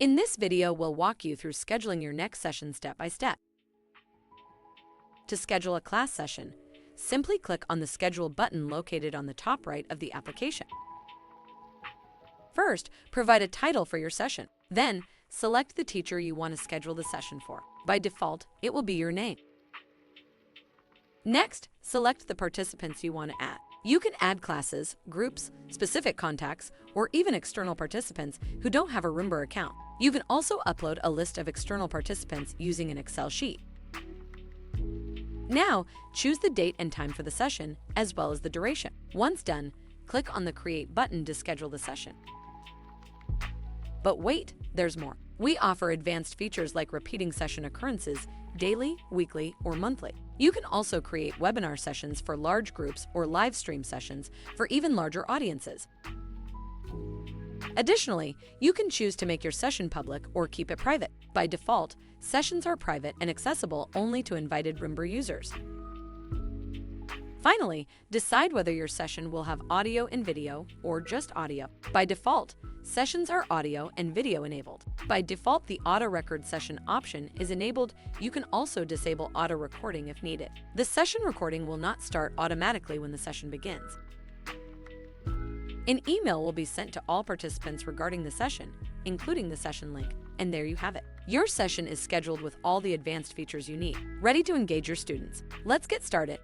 In this video, we'll walk you through scheduling your next session step by step. To schedule a class session, simply click on the Schedule button located on the top right of the application. First, provide a title for your session. Then, select the teacher you want to schedule the session for. By default, it will be your name. Next, select the participants you want to add. You can add classes, groups, specific contacts, or even external participants who don't have a Roombr account. You can also upload a list of external participants using an Excel sheet. Now, choose the date and time for the session, as well as the duration. Once done, click on the Create button to schedule the session. But wait, there's more. We offer advanced features like repeating session occurrences daily, weekly, or monthly. You can also create webinar sessions for large groups or live stream sessions for even larger audiences. Additionally, you can choose to make your session public or keep it private. By default, sessions are private and accessible only to invited Roombr users. Finally, decide whether your session will have audio and video or just audio. By default, sessions are audio and video enabled. By default, the auto record session option is enabled. You can also disable auto recording if needed. The session recording will not start automatically when the session begins. An email will be sent to all participants regarding the session, including the session link. And there you have it. Your session is scheduled with all the advanced features you need, ready to engage your students. Let's get started.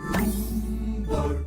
Roombr.